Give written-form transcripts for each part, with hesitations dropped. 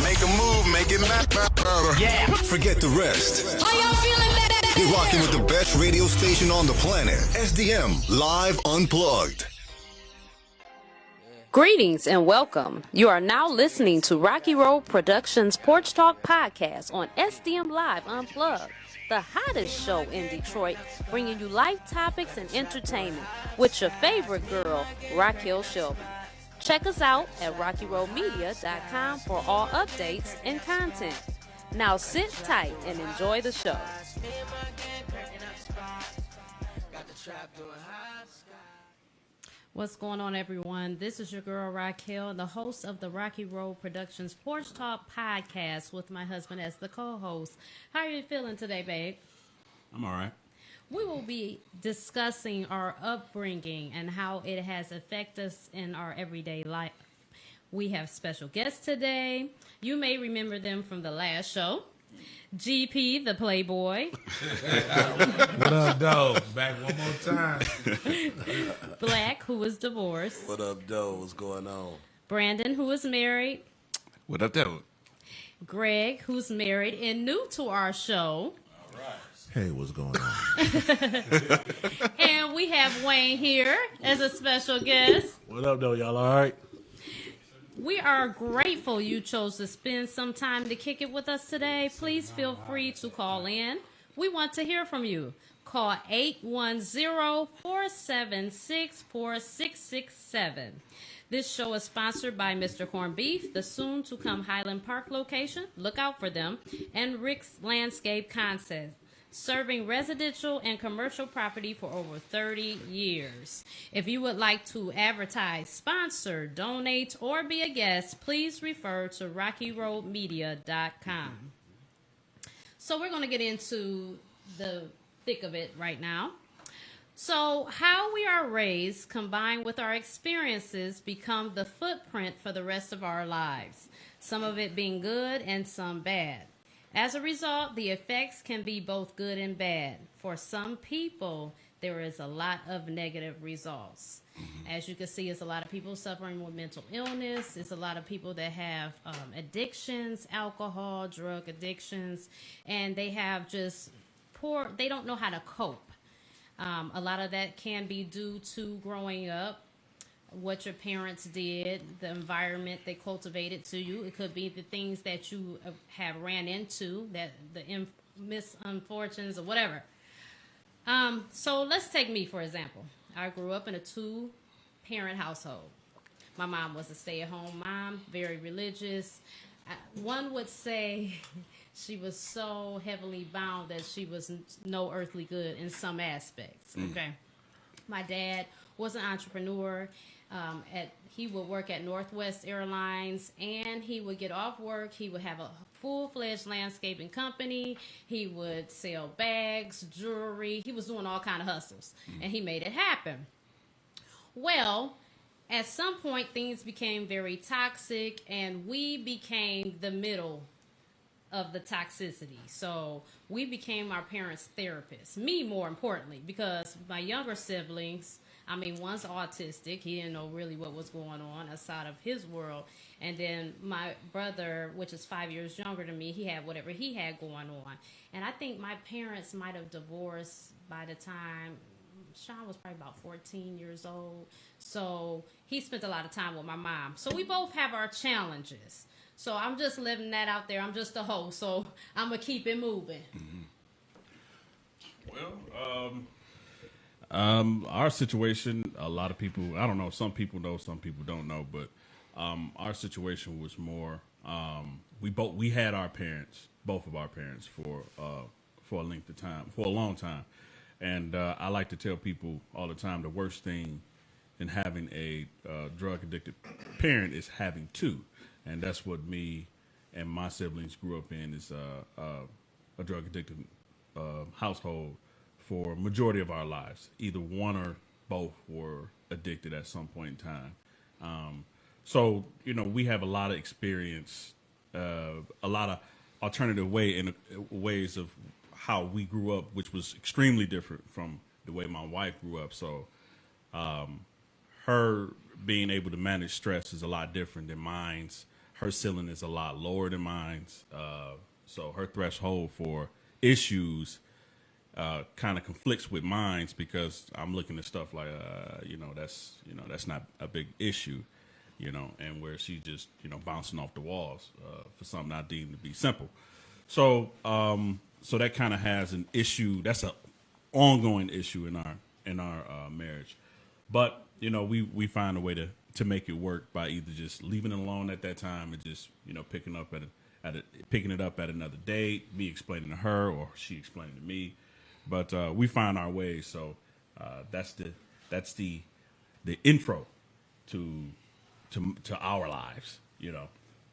Make a move, make it matter. Yeah. Forget the rest. Are y'all feeling better? You're rocking with the best radio station on the planet. SDM Live Unplugged. Greetings and welcome. You are now listening to Rocky Road Productions Porch Talk Podcast on SDM Live Unplugged, the hottest show in Detroit, bringing you life topics and entertainment with your favorite girl, Byron Shelby. Check us out at rockyroadmedia.com for all updates and content. Now sit tight and enjoy the show. What's going on, everyone? This is your girl, Raquel, the host of the Rocky Road Productions Porch Talk Podcast with my husband as the co-host. How are you feeling today, babe? I'm all right. We will be discussing our upbringing and how it has affected us in our everyday life. We have special guests today. You may remember them from the last show. GP, the Playboy. What up, dog? Back one more time. Black, who is divorced. What up, dog? What's going on? Brandon, who is married. What up, dog? Greg, who's married and new to our show. All right. Hey, what's going on? And we have Wayne here as a special guest. What up, though? Y'all all right? We are grateful you chose to spend some time to kick it with us today. Please feel free to call in. We want to hear from you. Call 810-476-4667. This show is sponsored by Mr. Corned Beef, the soon-to-come Highland Park location. Look out for them. And Rick's Landscape Concept, serving residential and commercial property for over 30 years. If you would like to advertise, sponsor, donate, or be a guest, please refer to rockyroadmedia.com. So we're going to get into the thick of it right now. So how we are raised, combined with our experiences, become the footprint for the rest of our lives, some of it being good and some bad. As a result, the effects can be both good and bad. For some people, there is a lot of negative results. As you can see, it's a lot of people suffering with mental illness. It's a lot of people that have addictions, alcohol, drug addictions, and they have just they don't know how to cope. A lot of that can be due to growing up, what your parents did, the environment they cultivated to you. It could be the things that you have ran into, that the misunfortunes or whatever. So let's take me, for example. I grew up in a 2-parent household. My mom was a stay-at-home mom, very religious. One would say she was so heavily bound that she was no earthly good in some aspects. Okay. My dad was an entrepreneur. He would work at Northwest Airlines, and he would get off work. He would have a full-fledged landscaping company. He would sell bags, jewelry. He was doing all kind of hustles, and he made it happen. Well, at some point, things became very toxic, and we became the middle of the toxicity. So we became our parents' therapists. Me, more importantly, because my younger siblings, one's autistic. He didn't know really what was going on outside of his world. And then my brother, which is 5 years younger than me, he had whatever he had going on. And I think my parents might have divorced by the time Sean was probably about 14 years old. So he spent a lot of time with my mom. So we both have our challenges. So I'm just living that out there. I'm just a host, so I'm going to keep it moving. Well, our situation, a lot of people, I don't know, some people know, some people don't know, but our situation was more, we had our parents, both of our parents for a length of time, for a long time. And I like to tell people all the time, the worst thing in having a drug-addicted parent is having two. And that's what me and my siblings grew up in, is a drug-addicted household for a majority of our lives. Either one or both were addicted at some point in time. So, we have a lot of experience, a lot of alternative ways of how we grew up, which was extremely different from the way my wife grew up. So her being able to manage stress is a lot different than mine's. her ceiling is a lot lower than mine's. So her threshold for issues kind of conflicts with mine's because I'm looking at stuff like, that's not a big issue, and where she's just, bouncing off the walls for something I deem to be simple. So, so that kind of has an issue. That's an ongoing issue in our marriage. But, we find a way to make it work by either just leaving it alone at that time and just, picking it up at another date, me explaining to her or she explaining to me. But we find our ways. So that's the intro to our lives,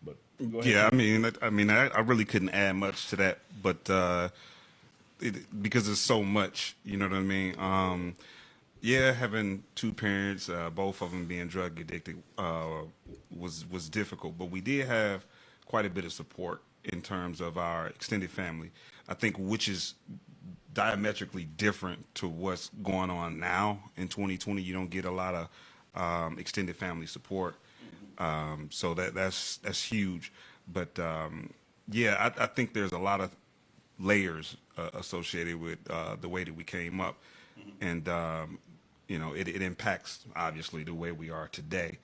But go ahead. Yeah, I really couldn't add much to that, but because there's so much, you know what I mean. Having two parents, both of them being drug addicted, was difficult. But we did have quite a bit of support in terms of our extended family. I think which is diametrically different to what's going on now in 2020. You don't get a lot of extended family support, so that's huge. But I think there's a lot of layers associated with the way that we came up, and it impacts obviously the way we are today.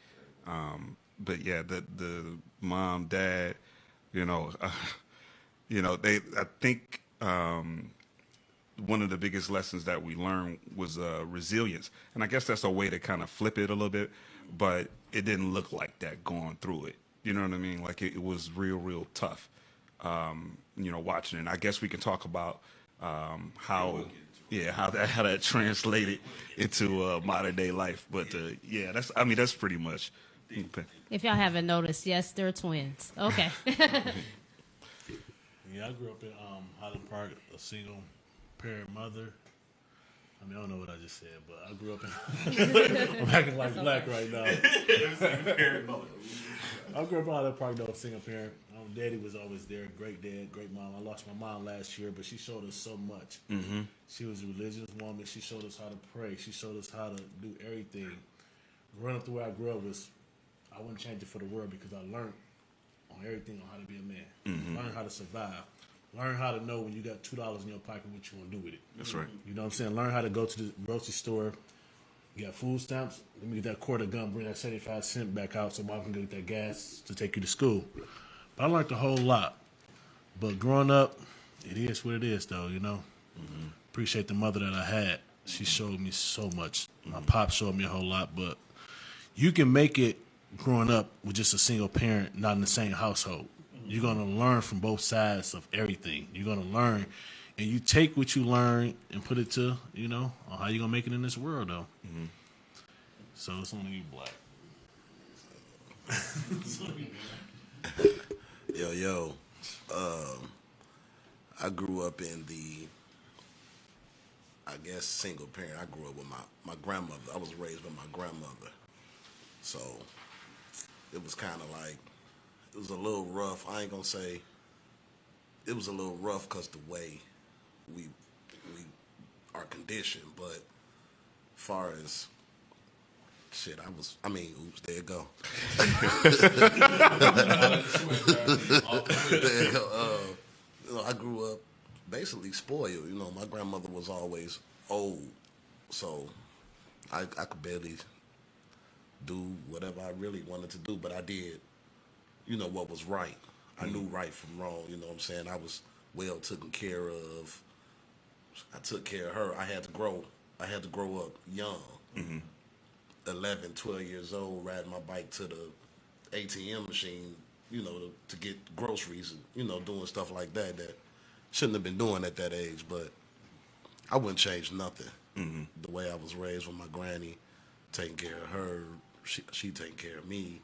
But yeah, the mom, dad, I think one of the biggest lessons that we learned was resilience, and I guess that's a way to kind of flip it a little bit. But it didn't look like that going through it. You know what I mean? Like it was real tough. Watching it. And I guess we can talk about how that translated into modern day life. But that's pretty much. If y'all haven't noticed, yes, they're twins. Okay. Yeah, I grew up in Highland Park, a single parent mother. I don't know what I just said, but I grew up in. I'm acting like black right now. I grew up in Highland Park, though, single parent. Daddy was always there. Great dad, great mom. I lost my mom last year, but she showed us so much. Mm-hmm. She was a religious woman. She showed us how to pray. She showed us how to do everything. Growing up the way I grew up I wouldn't change it for the world because I learned on everything on how to be a man. Mm-hmm. Learn how to survive. Learn how to know when you got $2 in your pocket what you want to do with it. That's right. You know what I'm saying? Learn how to go to the grocery store. You got food stamps. Let me get that quarter gun, bring that 75 cents back out so mom can get that gas to take you to school. But I learned a whole lot. But growing up, it is what it is, though, Mm-hmm. Appreciate the mother that I had. She showed me so much. Mm-hmm. My pop showed me a whole lot. But you can make it growing up with just a single parent, not in the same household. Mm-hmm. You're going to learn from both sides of everything. You're going to learn. And you take what you learn and put it to, on how you're going to make it in this world, though. Mm-hmm. So it's only you, black. Yo. I grew up in single parent. I grew up with my grandmother. I was raised with my grandmother. So it was kind of like, it was a little rough. I ain't going to say it was a little rough because the way we are conditioned. But far as shit, oops, there you go. I grew up basically spoiled. My grandmother was always old, so I could barely do whatever I really wanted to do, but I did, what was right. I knew right from wrong, you know what I'm saying? I was well taken care of. I took care of her. I had to grow up young. Mm-hmm. 11, 12 years old, riding my bike to the ATM machine, to get groceries and, doing stuff like that shouldn't have been doing at that age, but I wouldn't change nothing. Mm-hmm. The way I was raised with my granny, taking care of her, she taking care of me.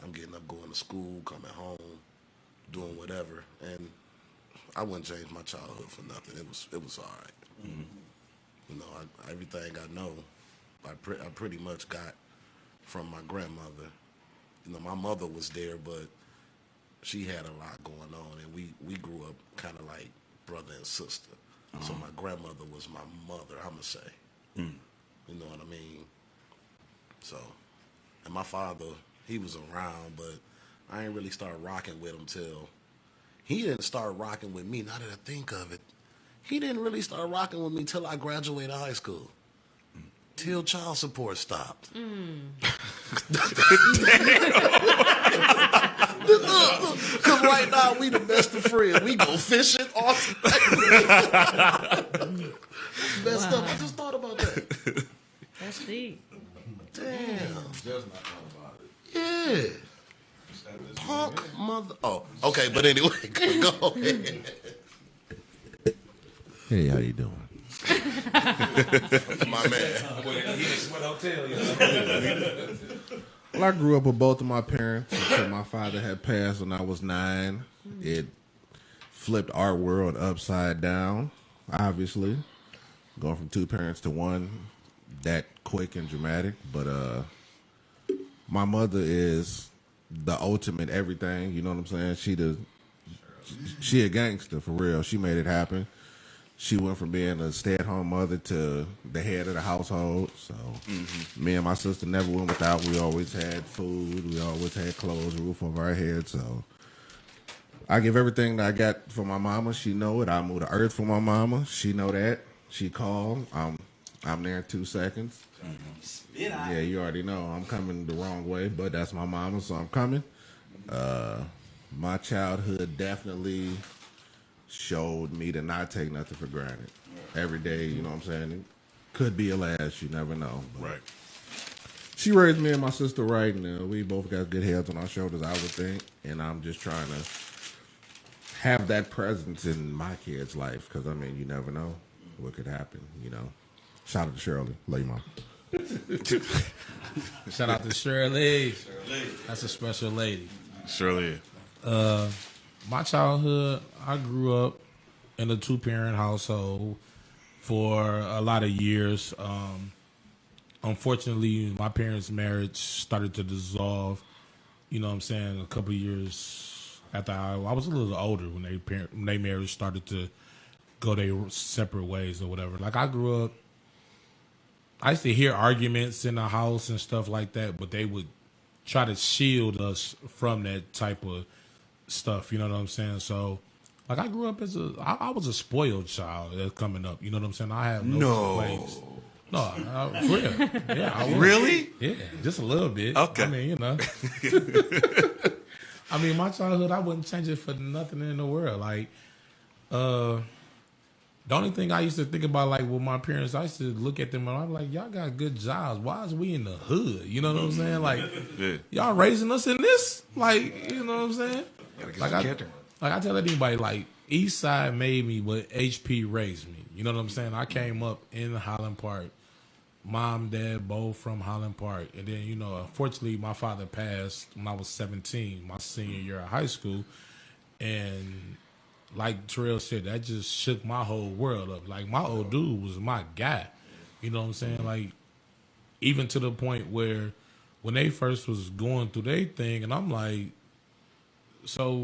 I'm getting up, going to school, coming home, doing whatever, and I wouldn't change my childhood for nothing. It was all right. Mm-hmm. Everything I know, I pretty much got from my grandmother. My mother was there, but she had a lot going on, and we grew up kind of like brother and sister. Uh-huh. So my grandmother was my mother, I'm going to say. Mm. You know what I mean? So, and my father, he was around, but I ain't really start rocking with him till he didn't start rocking with me. Now that I think of it, he didn't really start rocking with me till I graduated high school. Till child support stopped. Because right now we the best of friends. We go fishing all messed up. I just thought about that. That's deep. Damn. Just not thought about it. Yeah. Punk mother. Oh, okay, but anyway, go ahead. Hey, how you doing? My man. Well, I grew up with both of my parents until my father had passed when I was 9. It flipped our world upside down, obviously. Going from 2 parents to 1, that quick and dramatic. But my mother is the ultimate everything, you know what I'm saying? She a gangster, for real. She made it happen. She went from being a stay-at-home mother to the head of the household. So me and my sister never went without. We always had food. We always had clothes, a roof over our heads. So I give everything that I got for my mama. She know it. I move the earth for my mama. She know that. She called. I'm there in 2 seconds. Yeah, you already know. I'm coming the wrong way, but that's my mama, so I'm coming. My childhood definitely showed me to not take nothing for granted. Every day, you know what I'm saying? It could be a last, you never know. Right. She raised me and my sister right, and we both got good heads on our shoulders, I would think. And I'm just trying to have that presence in my kid's life, because, I mean, you never know what could happen, you know. Shout out to Shirley. Love you, Mom. Shout out to Shirley. That's a special lady. Surely. My childhood, I grew up in a 2-parent household for a lot of years. Unfortunately, my parents' marriage started to dissolve, you know what I'm saying, a couple of years after I was a little older when they marriage started to go their separate ways or whatever. Like, I grew up, I used to hear arguments in the house and stuff like that, but they would try to shield us from that type of stuff, you know what I'm saying? So, like, I grew up I was a spoiled child coming up, you know what I'm saying? I have no complaints. No, for real. Yeah, I was. Really? Yeah, just a little bit. Okay. I mean, you know. I mean, my childhood, I wouldn't change it for nothing in the world. Like, the only thing I used to think about, like, with my parents, I used to look at them and I'm like, y'all got good jobs. Why is we in the hood? You know what I'm saying? Like, y'all raising us in this? Like, you know what I'm saying? Like I tell anybody, like, East Side made me, but HP raised me. You know what I'm saying? I came up in Highland Park. Mom, dad, both from Highland Park. And then, you know, unfortunately, my father passed when I was 17, my senior year of high school. And like Terrell said, that just shook my whole world up. Like, my old dude was my guy. You know what I'm saying? Like, even to the point where when they first was going through their thing, and I'm like, so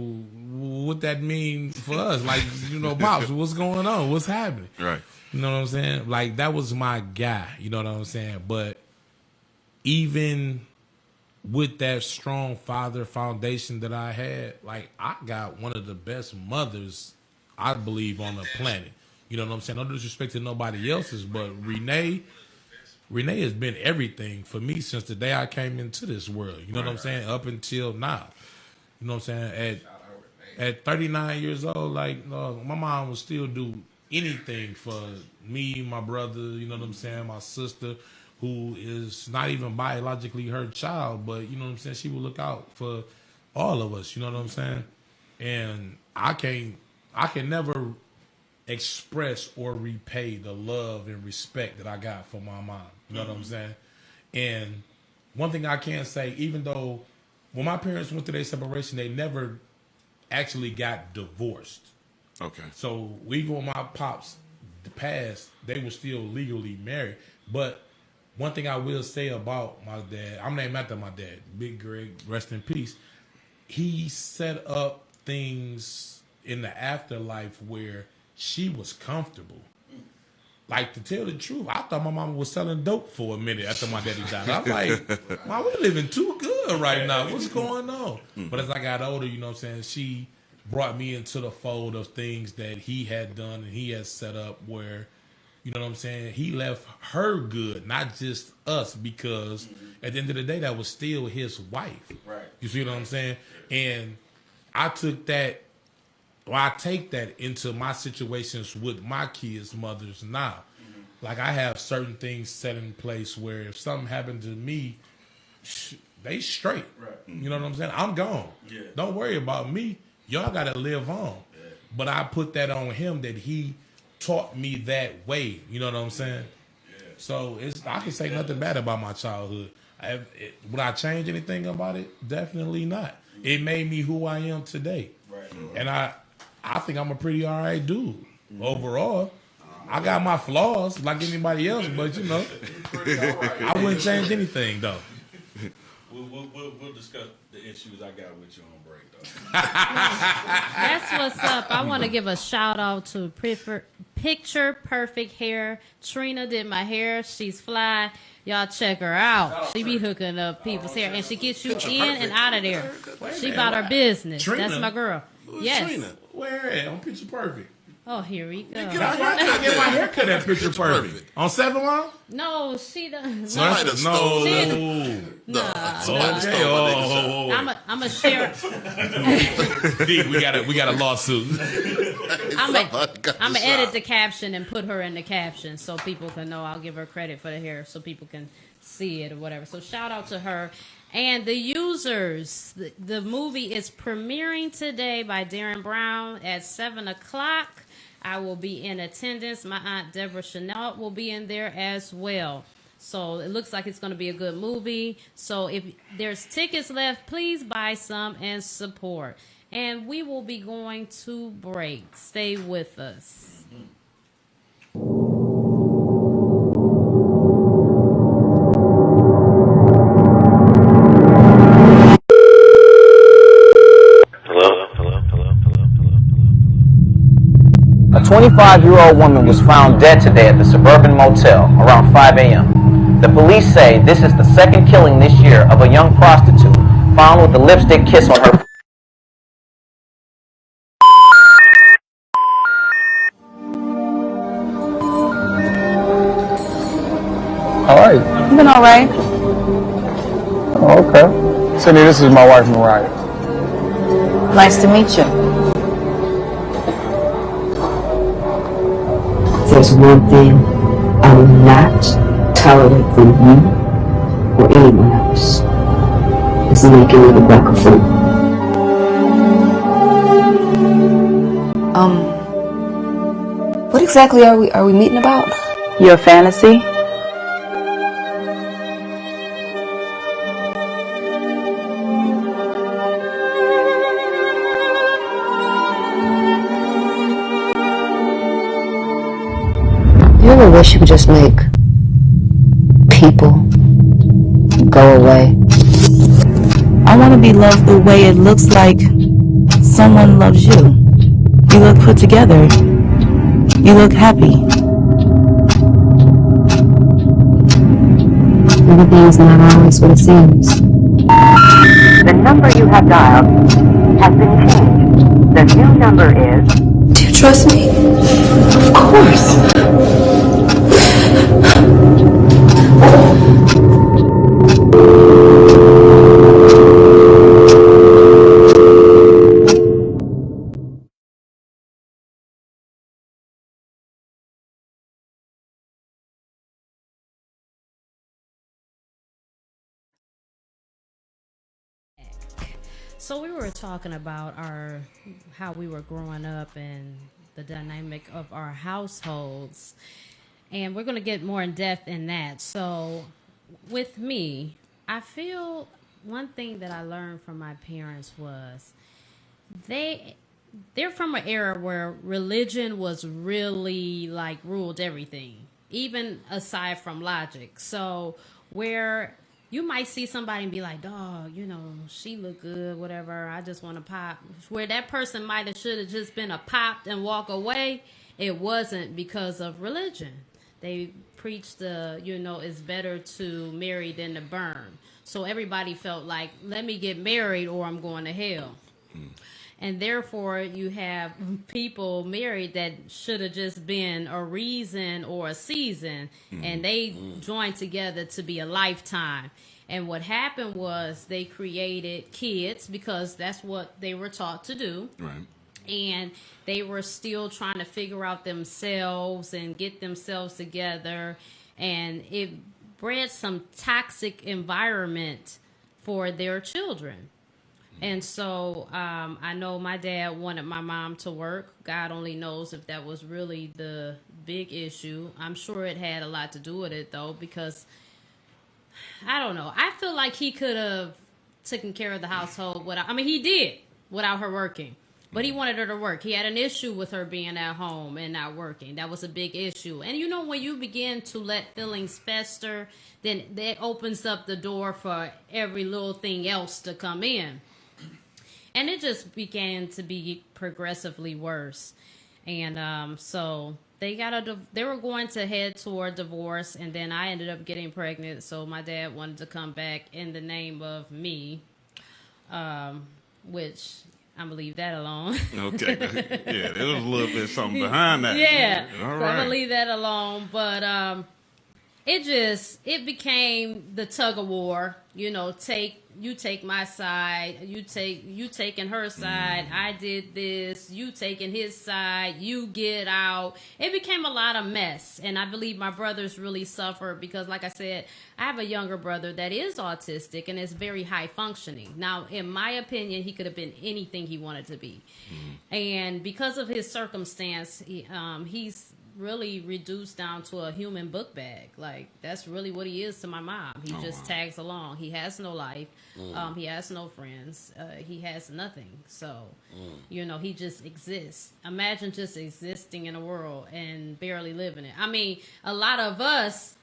what that mean for us? Like, you know, Pops, what's going on? What's happening? Right. You know what I'm saying? Like, that was my guy. You know what I'm saying? But even with that strong father foundation that I had, like, I got one of the best mothers, I believe, on the planet. You know what I'm saying? No disrespect to nobody else's, but Renee has been everything for me since the day I came into this world. You know what I'm saying? Up until now. You know what I'm saying? At 39 years old, like, my mom would still do anything for me, my brother, you know what I'm saying, my sister, who is not even biologically her child, but, you know what I'm saying, she will look out for all of us, you know what I'm saying? And I can never express or repay the love and respect that I got for my mom, you know what I'm saying? And one thing I can say, even though when my parents went through their separation, they never actually got divorced. Okay. So even when my pops passed, they were still legally married. But one thing I will say about my dad, I'm named after my dad, Big Greg, rest in peace. He set up things in the afterlife where she was comfortable. Like, to tell the truth, I thought my mama was selling dope for a minute after my daddy died. I'm like, Mom, we living too good. good right now. What's going on? But as I got older, you know what I'm saying, she brought me into the fold of things that he had done and he had set up where, you know what I'm saying, he left her good, not just us, because at the end of the day, that was still his wife. Right. You see what I'm saying? And I took that, or I take that into my situations with my kids' mothers now. Like, I have certain things set in place where if something happened to me, they straight. Right. You know what I'm saying? I'm gone. Yeah. Don't Don't worry about me. Y'all got to live on. Yeah. But I put that on him that he taught me that way. You know what I'm saying? Yeah. So I can say nothing bad about my childhood. Would I change anything about it? Definitely not. It made me who I am today. Right. And I think I'm a pretty all right dude overall. I got my flaws like anybody else, but you know, I wouldn't change anything though. We'll discuss the issues I got with you on break though. That's what's up. I want to give a shout out to Picture Perfect Hair. Trina did my hair. She's fly. Y'all check her out. She be hooking up people's hair, and she gets you in and out of there. She about her business. Trina? That's my girl. Yes. Trina. Where at? On Picture Perfect. Oh, here we go. I get my hair cut at Picture Perfect. On 7 Line? No, she doesn't. Somebody done stole that. Nah. Somebody stole my nigga's shirt. I'm a share. D, we got a lawsuit. I'm Somebody got gonna the edit shot. the caption and put her in the caption so people can know. I'll give her credit for the hair so people can see it or whatever. So shout out to her. And the users, the movie is premiering today by Darren Brown at 7 o'clock. I will be in attendance. My aunt Deborah Chanel will be in there as well. So it looks like it's going to be a good movie. So if there's tickets left, please buy some and support. And we will be going to break. Stay with us. A 25-year-old woman was found dead today at the suburban motel around 5 a.m. The police say this is the second killing this year of a young prostitute found with a lipstick kiss on her. How are you? I've been all right. Oh, okay. Cindy, this is my wife, Mariah. Nice to meet you. There's one thing I will not tolerate from you or anyone else. It's making me the black of food. What exactly are we meeting about? Your fantasy? You ever wish you could just make people go away? I want to be loved the way it looks like someone loves you. You look put together. You look happy. Everything's not always what it seems. The number you have dialed has been changed. The new number is... Do you trust me? Of course. So we were talking about how we were growing up and the dynamic of our households, and we're going to get more in depth in that. So with me, I feel one thing that I learned from my parents was they're from an era where religion was really like ruled everything, even aside from logic. So where you might see somebody and be like, dog, you know, she look good, whatever, I just want to pop. Where that person might have should have just been a popped and walk away, it wasn't because of religion. they preached it's better to marry than to burn. So everybody felt like, let me get married or I'm going to hell. And therefore, you have people married that should have just been a reason or a season, and they joined together to be a lifetime. And what happened was they created kids because that's what they were taught to do. Right. And they were still trying to figure out themselves and get themselves together. And it bred some toxic environment for their children. And so I know my dad wanted my mom to work. God only knows if that was really the big issue. I'm sure it had a lot to do with it, though, because I don't know. I feel like he could have taken care of the household without, he did without her working. But he wanted her to work. He had an issue with her being at home and not working. That was a big issue. And when you begin to let feelings fester, then that opens up the door for every little thing else to come in. And it just began to be progressively worse. And so they were going to head toward divorce, and then I ended up getting pregnant. So my dad wanted to come back in the name of me, which I'm gonna leave that alone. Okay. Yeah, there was a little bit something behind that. Yeah. All So right. I'm gonna leave that alone. But it became the tug of war. You take my side, you taking her side, I did this, you taking his side, you get out. It became a lot of mess, and I believe my brothers really suffered because, like I said, I have a younger brother that is autistic and is very high functioning. Now, in my opinion, he could have been anything he wanted to be. And because of his circumstance, he's really reduced down to a human book bag. Like, that's really what he is to my mom. He just tags along. He has no life. He has no friends. He has nothing. So, he just exists. Imagine just existing in a world and barely living it. A lot of us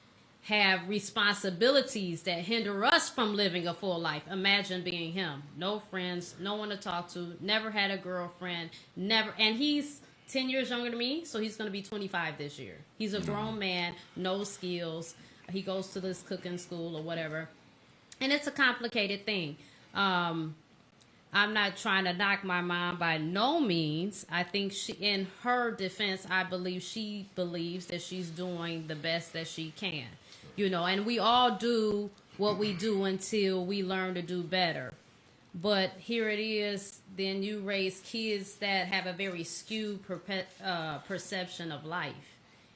have responsibilities that hinder us from living a full life. Imagine being him. No friends, no one to talk to, never had a girlfriend, never. And he's 10 years younger than me, so he's going to be 25 this year. He's a grown man, no skills. He goes to this cooking school or whatever. And it's a complicated thing. I'm not trying to knock my mom by no means. I think in her defense, I believe she believes that she's doing the best that she can. And we all do what we do until we learn to do better. But here it is, then you raise kids that have a very skewed perception of life.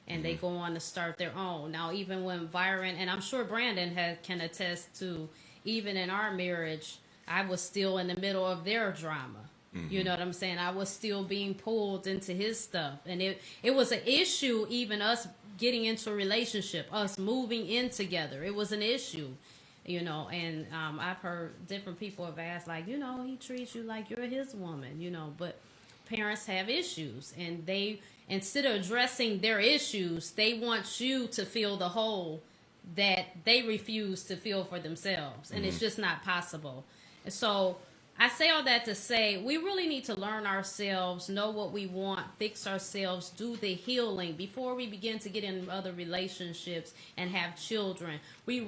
And they go on to start their own. Now, even when Byron, and I'm sure Brandon can attest to, even in our marriage, I was still in the middle of their drama. You know what I'm saying? I was still being pulled into his stuff. And it was an issue, even us getting into a relationship, us moving in together. It was an issue. And I've heard different people have asked, like, he treats you like you're his woman, but parents have issues, and they, instead of addressing their issues, they want you to fill the hole that they refuse to fill for themselves, and it's just not possible. And so I say all that to say we really need to learn ourselves, know what we want, fix ourselves, do the healing before we begin to get in other relationships and have children. We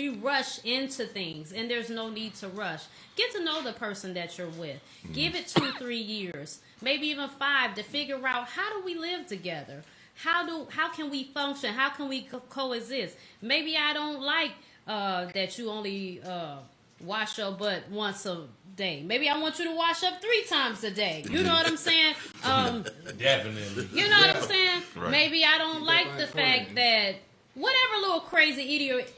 rush into things, and there's no need to rush. Get to know the person that you're with. Give it 2-3 years, maybe even 5, to figure out, how do we live together? How can we function? How can we coexist? Maybe I don't like that you only wash your butt once a day. Maybe I want you to wash up 3 times a day. You know what I'm saying? Definitely. You know what I'm saying? Right. Maybe I don't like the fact that whatever little crazy idiot,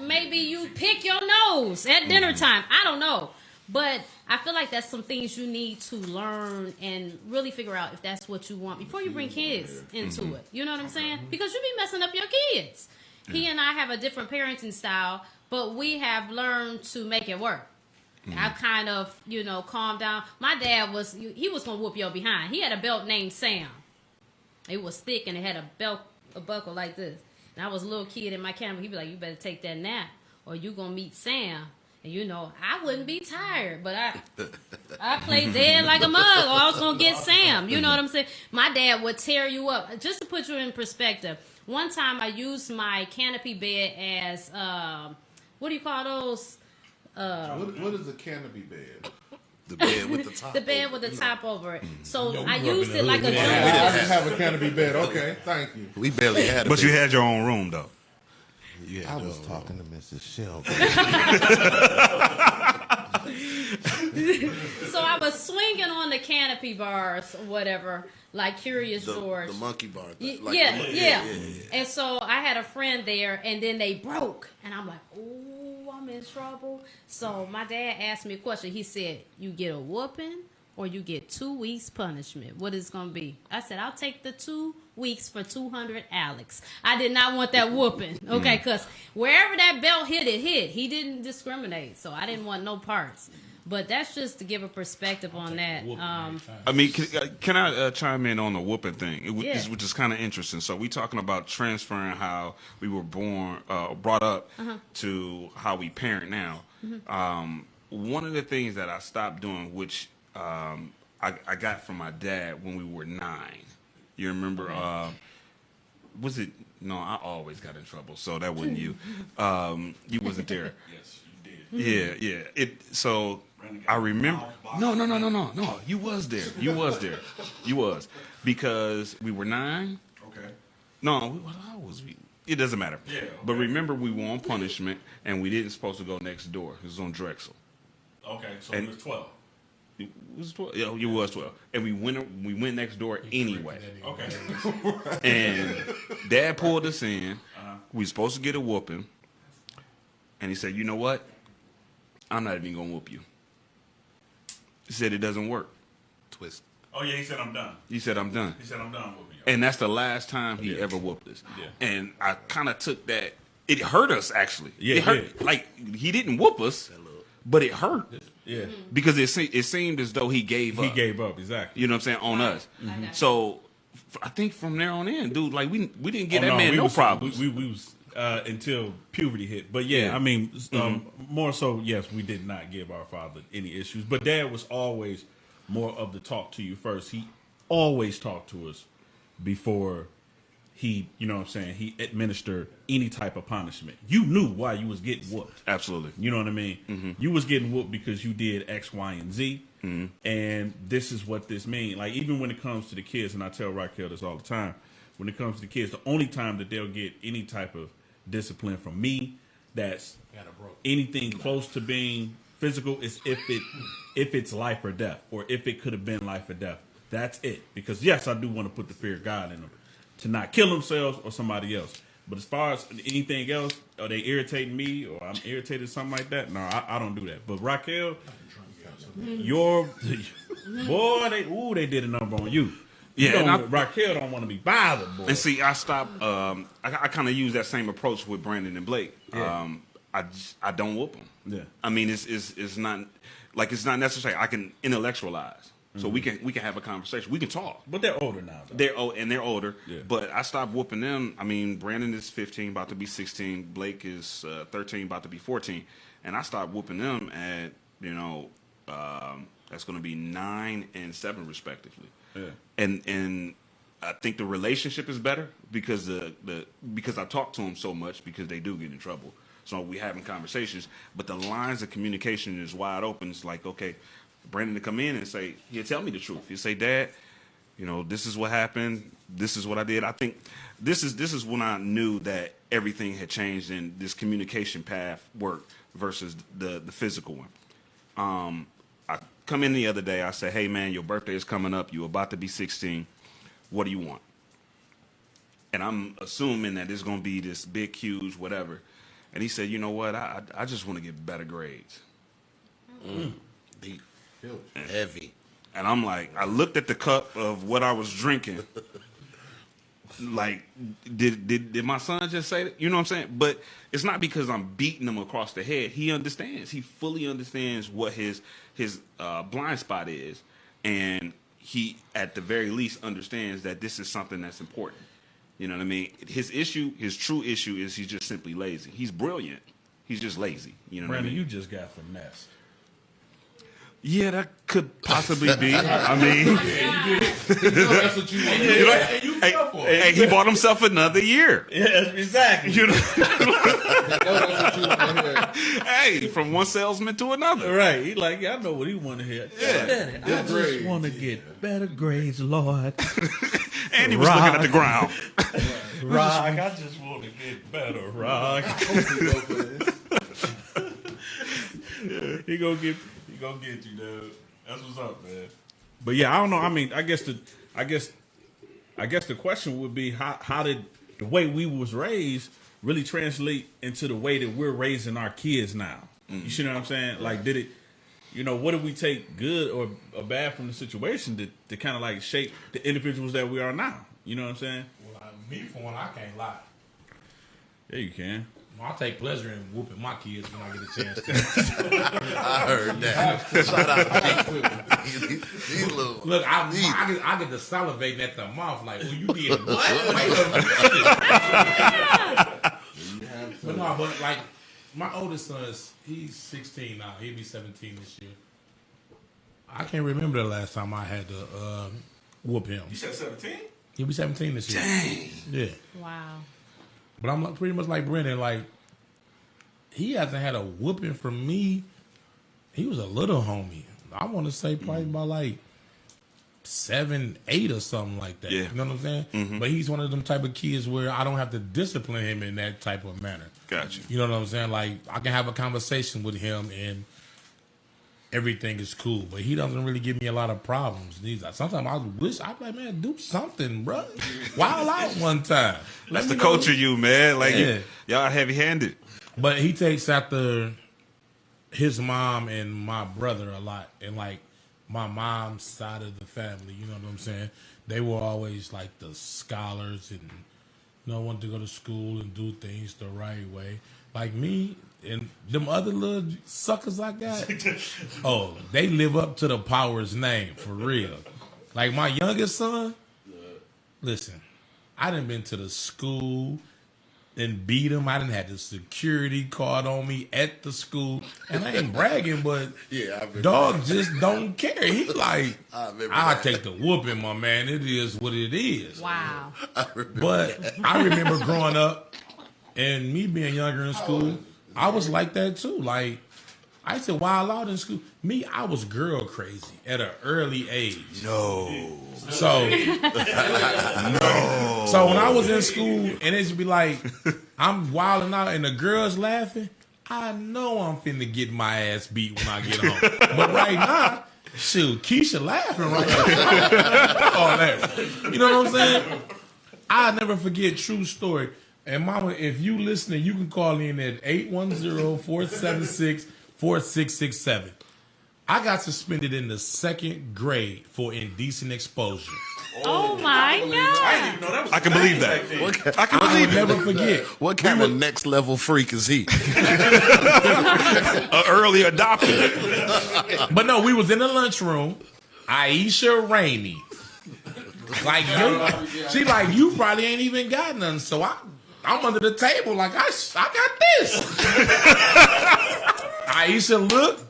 maybe you pick your nose at dinner time. I don't know. But I feel like that's some things you need to learn and really figure out if that's what you want before you bring kids into it. You know what I'm saying? Because you be messing up your kids. He and I have a different parenting style, but we have learned to make it work. I kind of, calmed down. My dad he was going to whoop your behind. He had a belt named Sam. It was thick and it had a buckle like this. And I was a little kid in my camera. He'd be like, you better take that nap or you going to meet Sam. And you know, I wouldn't be tired, but I played dead like a mug, or I was gonna get Sam. You know what I'm saying? My dad would tear you up. Just to put you in perspective, one time I used my canopy bed as what do you call those? What is a canopy bed? The bed with the top. The bed with the top over it. So I grew up used in it the like a hood. jump. I didn't have a canopy bed. Okay, thank you. We barely had it. But you had your own room, though. Yeah, I was talking to Mrs. Shelby. So I was swinging on the canopy bars or whatever, like Curious George. The monkey bar. Yeah. And so I had a friend there, and then they broke. And I'm like, oh, I'm in trouble. So my dad asked me a question. He said, you get a whooping or you get 2 weeks punishment. What is it going to be? I said, I'll take the 2 weeks for 200 Alex. I did not want that whooping. Okay, because wherever that belt hit, it hit. He didn't discriminate, so I didn't want no parts. But that's just to give a perspective on that. I mean, can I chime in on the whooping thing, Yeah. which is kind of interesting. So we talking about transferring how we were brought up to how we parent now. One of the things that I stopped doing, which I got from my dad when we were 9. You remember? Was it? No, I always got in trouble, so that wasn't you. You wasn't there. Yes, you did. Yeah. So I remember. No. You was there. You was because we were 9. Okay. No, how was we? It doesn't matter. Yeah. Okay. But remember, we were on punishment, and we didn't supposed to go next door. It was on Drexel. Okay, so it was 12. It was 12. Yeah, it was 12. And we went next door anyway. Okay. And Dad pulled us in. We were supposed to get a whooping. And he said, you know what? I'm not even going to whoop you. He said it doesn't work. Twist. Oh, yeah, he said I'm done. He said I'm done. He said I'm done whooping you. And that's the last time he ever whooped us. Yeah. And I kind of took that. It hurt us, actually. Yeah, it hurt. yeah. Like, he didn't whoop us, but it hurt. Yeah. Because it seemed as though he gave up. He gave up, exactly. You know what I'm saying? On us. So I think from there on in, dude, like we didn't get that man we no was, problems. We was until puberty hit. But yeah, I mean, more so, yes, we did not give our father any issues. But Dad was always more of the talk to you first. He always talked to us before he, you know what I'm saying, he administered any type of punishment. You knew why you was getting whooped. Absolutely. You know what I mean? You was getting whooped because you did X, Y, and Z. And this is what this means. Like, even when it comes to the kids, and I tell Raquel this all the time, when it comes to the kids, the only time that they'll get any type of discipline from me that's anything close to being physical is if it's life or death, or if it could have been life or death. That's it. Because, yes, I do want to put the fear of God in them to not kill themselves or somebody else. But as far as anything else, are they irritating me or I'm irritated, something like that? No, I don't do that. But Raquel, they did a number on you. Yeah, Raquel don't want to be bothered, boy. And see, I stopped. I kind of use that same approach with Brandon and Blake. Yeah. I don't whoop them. Yeah. I mean, it's not like it's not necessary. I can intellectualize, so we can have a conversation. We can talk. But they're older now, though. They're older. Yeah. But I stopped whooping them. I mean, Brandon is 15, about to be 16. Blake is 13, about to be 14. And I stopped whooping them at that's going to be 9 and 7 respectively. Yeah. And I think the relationship is better because because I talk to them so much, because they do get in trouble. So we having conversations, but the lines of communication is wide open. It's like, okay, Brandon to come in and say, he'll tell me the truth. He'll say, Dad, this is what happened. This is what I did. I think this is when I knew that everything had changed and this communication path worked versus the physical one. I come in the other day. I said, hey, man, your birthday is coming up. You're about to be 16. What do you want? And I'm assuming that it's going to be this big, huge, whatever. And he said, you know what? I just want to get better grades. Deep. Heavy. And I'm like, I looked at the cup of what I was drinking. Like, did my son just say that? You know what I'm saying? But it's not because I'm beating him across the head. He understands. He fully understands what his blind spot is. And he, at the very least, understands that this is something that's important. You know what I mean? His true issue is he's just simply lazy. He's brilliant. He's just lazy. You know Brandon, what I mean? you just got finessed. Yeah, that could possibly be. I mean, That's what you want. hey, he bought himself another year. Yeah, exactly. You know? Hey, from one salesman to another. Right. He like, yeah, I know what he want to hear. Yeah. Daddy, I just want to get better grades, Lord. And he was looking at the ground. Rock, I just want to get better, Rock. He gonna get you, dude. That's what's up, man. But yeah, I don't know. I mean, I guess the question would be how did the way we was raised really translate into the way that we're raising our kids now? You see what I'm saying? Like, did it? You know, what did we take good or bad from the situation to kind of like shape the individuals that we are now? You know what I'm saying? Well, me for one, I can't lie. Yeah, you can. I take pleasure in whooping my kids when I get a chance to. I heard that. Shout out to Look, I get to salivating at the mouth like, well, you did what? Wait a minute. But no, but like, my oldest son he's 16 now. He'll be 17 this year. I can't remember the last time I had to whoop him. You said 17? He'll be 17 this year. Dang. Yeah. Wow. But I'm like, pretty much like Brendan. Like, he hasn't had a whooping from me. He was a little homie. I want to say probably about like 7, 8 or something like that. Yeah. You know what I'm saying? Mm-hmm. But he's one of them type of kids where I don't have to discipline him in that type of manner. Gotcha. You know what I'm saying? Like, I can have a conversation with him and everything is cool. But he doesn't really give me a lot of problems. Sometimes I wish, I'd be like, man, do something, bro. Wild out one time. That's the culture, you, man. Like, y'all heavy-handed. But he takes after his mom and my brother a lot. And, like, my mom's side of the family, you know what I'm saying? They were always, like, the scholars and, you know, wanted to go to school and do things the right way. Like me and them other little suckers I got, oh, they live up to the power's name, for real. Like, my youngest son, listen, I done been to the school and beat him. I done had the security card on me at the school. And I ain't bragging, but dog just don't care. He like, I'll take the whooping, my man. It is what it is. Wow. But I remember growing up and me being younger in school, I was like that too. Like, I used to wild out in school. Me, I was girl crazy at an early age. No. So, So when I was in school and it should be like, I'm wilding out and the girls laughing, I know I'm finna get my ass beat when I get home. But right now, shoot, Keisha laughing right now. All that. You know what I'm saying? I'll never forget, true story. And mama, if you listening, you can call in at 810-476-4667. I got suspended in the 2nd grade for indecent exposure. Oh my God. I didn't even know that was I can believe that. I can believe it. Never forget. What kind of next level freak is he? An early adopter. But no, we was in the lunchroom. Aisha Rainey. Like, she like, you probably ain't even got nothing. So I'm under the table like, I got this. Aisha looked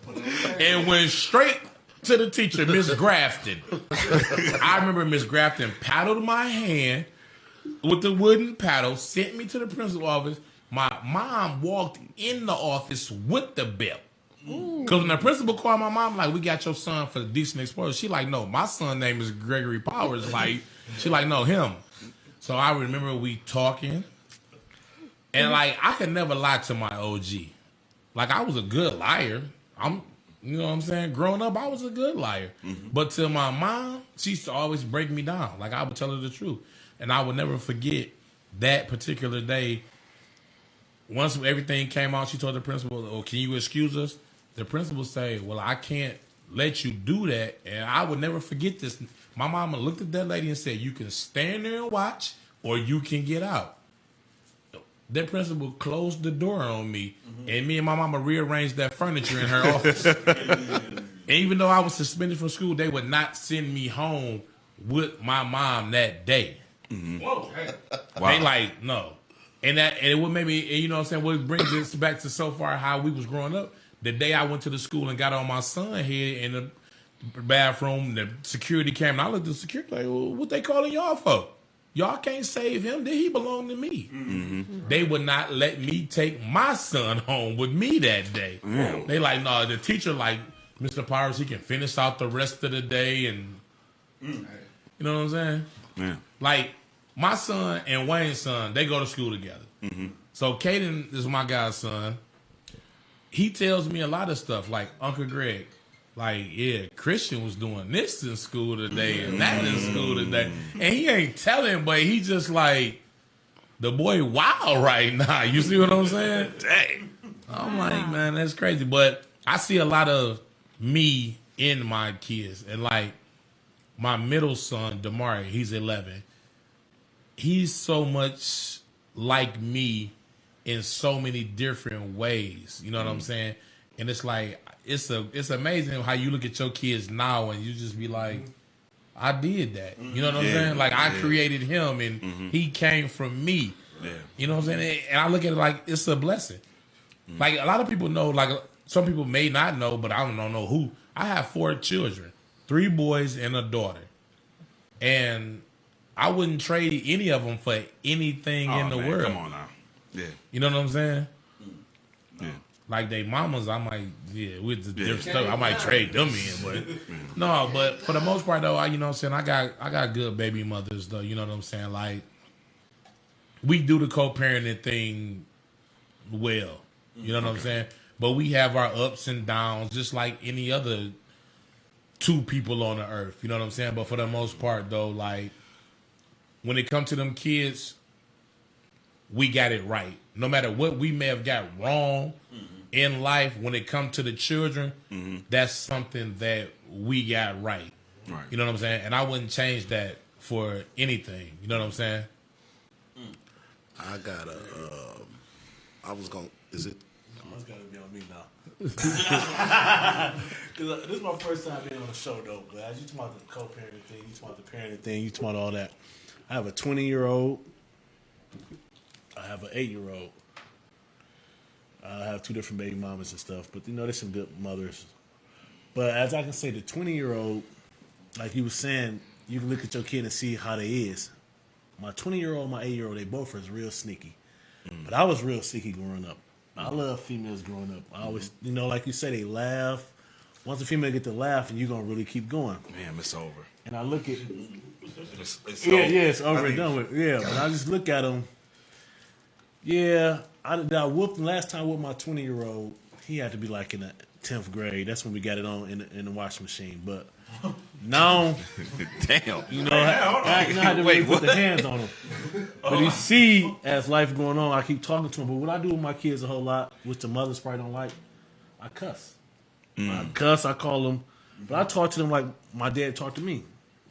and went straight to the teacher, Miss Grafton. I remember Miss Grafton paddled my hand with the wooden paddle, sent me to the principal's office. My mom walked in the office with the belt. Because when the principal called my mom, like, we got your son for the decent exposure. She like, no, my son's name is Gregory Powers. Like, she like, no, him. So I remember we talking. And, like, I could never lie to my OG. Like, I was a good liar. You know what I'm saying? Growing up, I was a good liar. Mm-hmm. But to my mom, she used to always break me down. Like, I would tell her the truth. And I would never forget that particular day. Once everything came out, she told the principal, oh, can you excuse us? The principal say, well, I can't let you do that. And I would never forget this. My mama looked at that lady and said, you can stand there and watch or you can get out. That principal closed the door on me, and me and my mama rearranged that furniture in her office. And even though I was suspended from school, they would not send me home with my mom that day. Whoa, hey. Wow. They like, no. And it would maybe, you know what I'm saying, what brings this back to so far how we was growing up. The day I went to the school and got on my son head in the bathroom, the security came, and I looked at the security like, well, what they calling y'all for? Y'all can't save him. Did he belong to me? Mm-hmm. They would not let me take my son home with me that day. Mm. They like, no, the teacher like, Mr. Powers, he can finish out the rest of the day. And you know what I'm saying? Yeah. Like, my son and Wayne's son, they go to school together. Mm-hmm. So Caden is my guy's son. He tells me a lot of stuff, like Uncle Greg. Like, yeah, Christian was doing this in school today and that in school today. And he ain't telling, but he just like, the boy wild right now. You see what I'm saying? Dang. I'm like, man, that's crazy. But I see a lot of me in my kids. And like, my middle son, Damari, he's 11. He's so much like me in so many different ways. You know what I'm saying? And it's like, it's amazing how you look at your kids now and you just be like, I did that. You know what I'm saying? Like, I created him and he came from me. Yeah. You know what I'm saying? And I look at it like it's a blessing. Like, a lot of people know, like, some people may not know, but I don't know who. I have 4 children, 3 boys and a daughter. And I wouldn't trade any of them for anything in the world. Come on now. Yeah. You know what I'm saying? Yeah. Like, they mamas, I might, with the different stuff, I might trade them in. But no, but for the most part, though, you know what I'm saying? I got good baby mothers, though. You know what I'm saying? Like, we do the co-parenting thing well. You know what I'm saying? But we have our ups and downs, just like any other 2 people on the earth. You know what I'm saying? But for the most part, though, like, when it comes to them kids, we got it right. No matter what we may have got wrong in life, when it comes to the children, that's something that we got right. Right. You know what I'm saying? And I wouldn't change that for anything. You know what I'm saying? I got I was going to, is it? It's got to be on me now. Because this is my first time being on the show, though. But as you talk about the co-parenting thing, you talk about the parenting thing, you talk about all that. I have a 20-year-old. I have an 8-year-old. I have 2 different baby mamas and stuff. But, you know, there's some good mothers. But as I can say, the 20-year-old, like you were saying, you can look at your kid and see how they is. My 20-year-old and my 8-year-old, they both was real sneaky. But I was real sneaky growing up. I love females growing up. I always, you know, like you say, they laugh. Once a female get to laugh, and you're going to really keep going. Man, it's over. And I look at... It's it's over and done with. Yeah, but I just look at them. Yeah, I whooped him last time with my 20-year-old. He had to be like in the 10th grade. That's when we got it on in the washing machine. But now, damn, you know, I had to really put the hands on him. But you see, as life going on, I keep talking to him. But what I do with my kids a whole lot, which the mothers probably don't like, I cuss. I cuss. I call them, but I talk to them like my dad talked to me.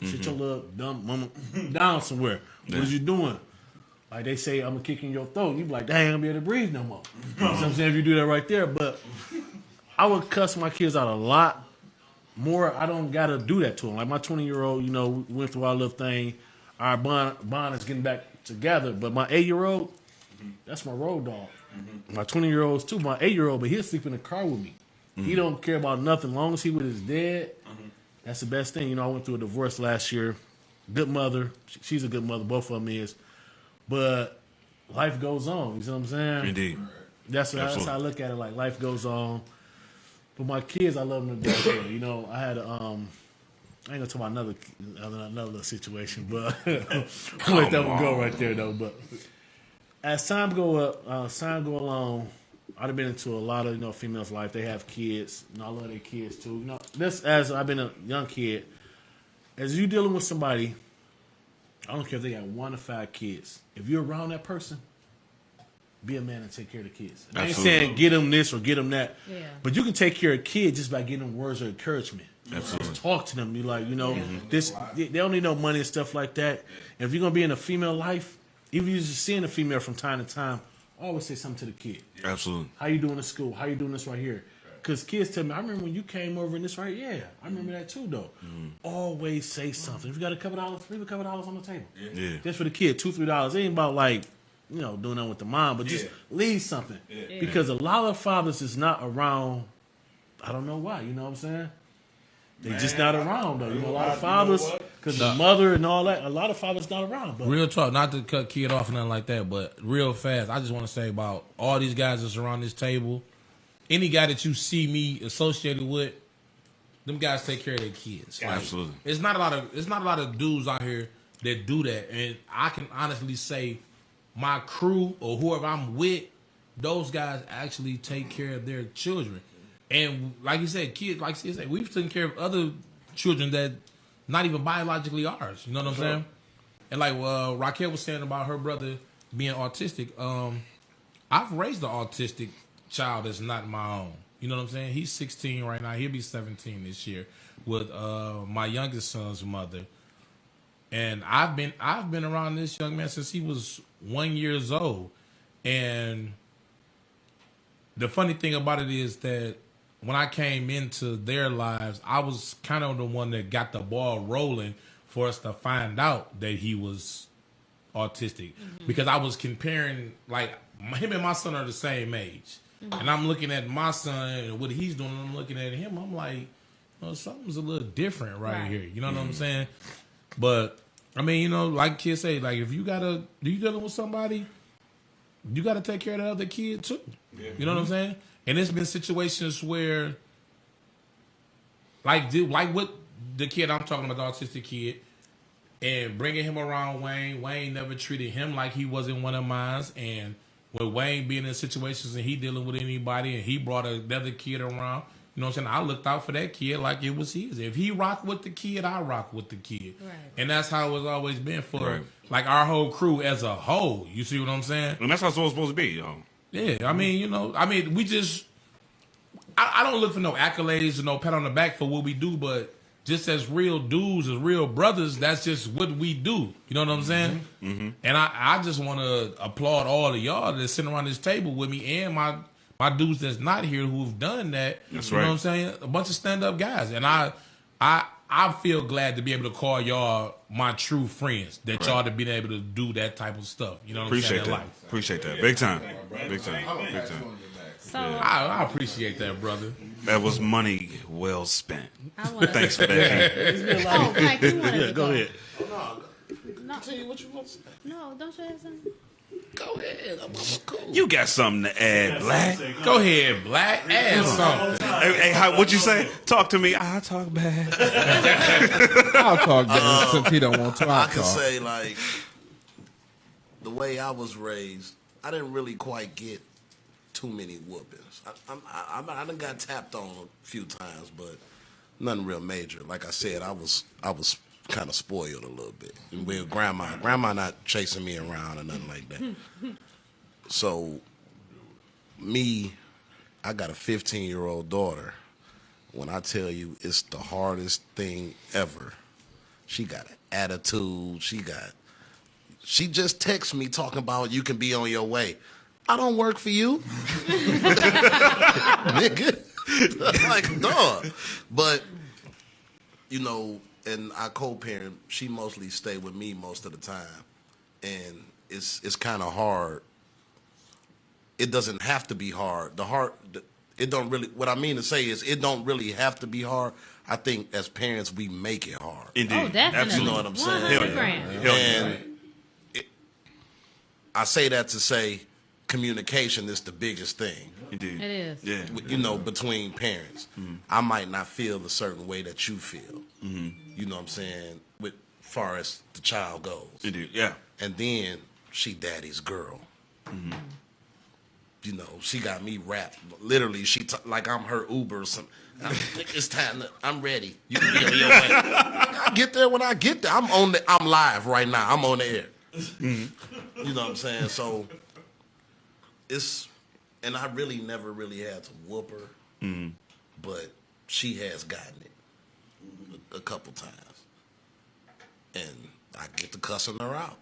Sit your little dumb mama down somewhere. What are you doing? Like they say, I'm gonna kick in your throat. You be like, dang, I ain't gonna be able to breathe no more. You know what I'm saying? If you do that right there, but I would cuss my kids out a lot more. I don't gotta do that to them. Like my 20-year-old, you know, we went through our little thing. Our bond is getting back together. But my 8-year-old, that's my road dog. My 20-year-old's too. My 8-year-old, but he'll sleep in the car with me. He don't care about nothing. As long as he with his dad, that's the best thing. You know, I went through a divorce last year. Good mother. She's a good mother. Both of them is. But life goes on. You know what I'm saying? Indeed. That's how I look at it. Like, life goes on. But my kids, I love them to death. You know, I had I ain't going to talk about another situation, but I'll let that one go right there, though. But as time go along, I've been into a lot of, you know, females' life. They have kids, and I love their kids too. You know, this as I've been a young kid, as you dealing with somebody, I don't care if they got 1 or 5 kids. If you're around that person, be a man and take care of the kids. I ain't saying get them this or get them that, but you can take care of kids just by getting them words of encouragement. Absolutely. Just talk to them. You like, you know, this. They don't need no money and stuff like that. And if you're gonna be in a female life, even if you're just seeing a female from time to time, always say something to the kid. Absolutely. How you doing in school? How you doing this right here? Because kids tell me, I remember when you came over in this right. Yeah, I remember that too, though. Always say something. If you got a couple dollars, leave a couple dollars on the table. Yeah. Just for the kid, $2-3. It ain't about like doing that with the mom, but just leave something. Because a lot of fathers is not around. I don't know why. You know what I'm saying? They just not around though. A lot of fathers, because the mother and all that. A lot of fathers not around. But real talk, not to cut kid off or nothing like that, but real fast, I just want to say about all these guys that's around this table. Any guy that you see me associated with, them guys take care of their kids. Like, absolutely. It's not a lot of dudes out here that do that, and I can honestly say, my crew or whoever I'm with, those guys actually take care of their children. And like you said, kids, like you said, we've taken care of other children that not even biologically ours. You know what I'm saying? And like Raquel was saying about her brother being autistic, I've raised an autistic child that's not my own. You know what I'm saying? He's 16 right now. He'll be 17 this year with my youngest son's mother. And I've been around this young man since he was 1 year old. And the funny thing about it is that when I came into their lives, I was kind of the one that got the ball rolling for us to find out that he was autistic. Because I was comparing, like, him and my son are the same age. And I'm looking at my son and what he's doing, and I'm looking at him. I'm like, well, something's a little different right here. You know what I'm saying? But, I mean, like kids say, like, if you dealing with somebody, you got to take care of the other kid, too. You know what I'm saying? And there's been situations where, like what the kid I'm talking about, the autistic kid, and bringing him around Wayne never treated him like he wasn't one of mine. And with Wayne being in situations and he dealing with anybody and he brought another kid around, you know what I'm saying? I looked out for that kid like it was his. If he rocked with the kid, I rock with the kid. Right. And that's how it's always been for like our whole crew as a whole. You see what I'm saying? And that's how it's supposed to be, Yeah, I mean, we just, I don't look for no accolades or no pat on the back for what we do, but just as real dudes, as real brothers, that's just what we do. You know what I'm saying? And I just want to applaud all of y'all that's sitting around this table with me and my dudes that's not here who've done that. That's you know what I'm saying? A bunch of stand-up guys. And I feel glad to be able to call y'all my true friends, that y'all to be able to do that type of stuff. You know what I'm saying? Appreciate that. Big time. Big time. Big time. So I appreciate that, brother. That was money well spent. Thanks for that. Oh, Mike, you wanted to go ahead. No. Tell you what you want to say. No, don't you have something? Go ahead. I'm cool. You got something to add, Black. Go ahead, Black. Add something. Hey, what'd you say? Talk to me. I'll talk back. I'll talk back since he don't want to. I can say, like, the way I was raised, I didn't really quite get too many whoopings. I done got tapped on a few times, but nothing real major. Like I said, I was kind of spoiled a little bit. And with grandma not chasing me around or nothing like that. So, I got a 15-year-old daughter. When I tell you it's the hardest thing ever, she got an attitude. She just texts me talking about you can be on your way. I don't work for you. Nigga. Like, dog. But, and I co-parent, she mostly stay with me most of the time. And it's kind of hard. It doesn't have to be hard. It don't really, what I mean to say is it don't really have to be hard. I think as parents, we make it hard. Indeed. Oh, definitely. You know what I'm saying? 100%. And I say that to say communication is the biggest thing. Indeed. It is. Yeah. Between parents. I might not feel a certain way that you feel. You know what I'm saying? With far as the child goes. Indeed. Yeah. And then she daddy's girl. She got me wrapped. Literally, like I'm her Uber or something. It's time. I'm ready. You can be on your way. I get there when I get there. I'm live right now. I'm on the air. You know what I'm saying? So and I really never really had to whoop her, but she has gotten it a couple times, and I get to cussing her out.